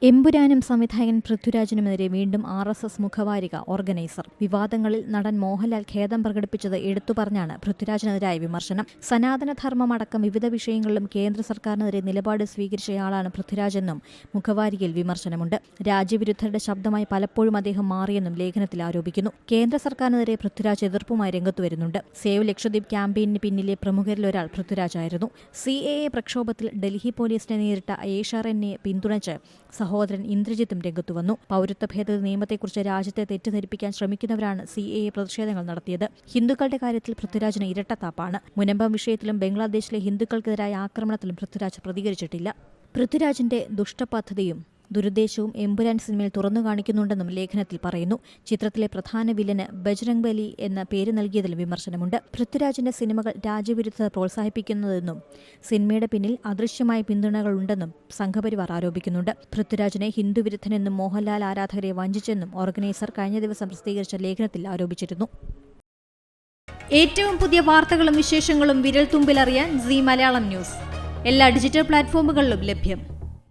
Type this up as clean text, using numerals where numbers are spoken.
എമ്പുരാനും സംവിധായകൻ പൃഥ്വിരാജിനുമെതിരെ വീണ്ടും RSS മുഖവാരിക organiser. വിവാദങ്ങളിൽ നടൻ മോഹൻലാൽ ഖേദം പ്രകടിപ്പിച്ചത് എടുത്തുപറഞ്ഞാണ് പൃഥ്വിരാജിനെതിരായ വിമർശനം. സനാതനധർമ്മമടക്കം വിവിധ വിഷയങ്ങളിലും കേന്ദ്ര സർക്കാരിനെതിരെ നിലപാട് സ്വീകരിച്ചയാളാണ് പൃഥ്വിരാജെന്നും മുഖവാരികയിൽ വിമർശനമുണ്ട്. രാജ്യവിരുദ്ധരുടെ ശബ്ദമായി പലപ്പോഴും അദ്ദേഹം മാറിയെന്നും ലേഖനത്തിൽ ആരോപിക്കുന്നു. കേന്ദ്ര സർക്കാരിനെതിരെ പൃഥ്വിരാജ് എതിർപ്പുമായി രംഗത്തുവരുന്നുണ്ട്. സേവ് ലക്ഷദ്വീപ് ക്യാമ്പയിന് പിന്നിലെ പ്രമുഖരിലൊരാൾ പൃഥ്വിരാജായിരുന്നു. CAA പ്രക്ഷോഭത്തിൽ ഡൽഹി പോലീസിനെ നേരിട്ട ഏഷ്യാനെറ്റിനെ പിന്തുണച്ച് സഹോദരൻ ഇന്ദ്രജിത്തും രംഗത്തുവന്നു. പൗരത്വ ഭേദഗതി നിയമത്തെക്കുറിച്ച് രാജ്യത്തെ തെറ്റിദ്ധരിപ്പിക്കാൻ ശ്രമിക്കുന്നവരാണ് CAA പ്രതിഷേധങ്ങൾ നടത്തിയത്. ഹിന്ദുക്കളുടെ കാര്യത്തിൽ പൃഥ്വിരാജിന് ഇരട്ടത്താപ്പാണ്. മുനമ്പം വിഷയത്തിലും ബംഗ്ലാദേശിലെ ഹിന്ദുക്കൾക്കെതിരായ ആക്രമണത്തിലും പൃഥ്വിരാജ് പ്രതികരിച്ചിട്ടില്ല. പൃഥ്വിരാജിന്റെ ദുഷ്ടപദ്ധതിയും ദുരുദ്ദേശവും എമ്പുരാൻ സിനിമയിൽ തുറന്നു കാണിക്കുന്നുണ്ടെന്നും ലേഖനത്തിൽ പറയുന്നു. ചിത്രത്തിലെ പ്രധാന വില്ലന് ബജ്രംഗ് ബലി എന്ന പേര് നൽകിയതിൽ വിമർശനമുണ്ട്. പൃഥ്വിരാജിന്റെ സിനിമകൾ രാജ്യവിരുദ്ധത പ്രോത്സാഹിപ്പിക്കുന്നതെന്നും സിനിമയുടെ പിന്നിൽ അദൃശ്യമായ പിന്തുണകളുണ്ടെന്നും സംഘപരിവാർ ആരോപിക്കുന്നുണ്ട്. പൃഥ്വിരാജിനെ ഹിന്ദുവിരുദ്ധനെന്നും മോഹൻലാൽ ആരാധകരെ വഞ്ചിച്ചെന്നും ഓർഗനൈസർ കഴിഞ്ഞ ദിവസം പ്രസിദ്ധീകരിച്ച ലേഖനത്തിൽ ആരോപിച്ചിരുന്നു. ഏറ്റവും പുതിയ വാർത്തകളും വിശേഷങ്ങളും വിരൽത്തുമ്പിലറിയാൻ Zee മലയാളം ന്യൂസ് എല്ലാ ഡിജിറ്റൽ പ്ലാറ്റ്ഫോമുകളിലും ലഭ്യം.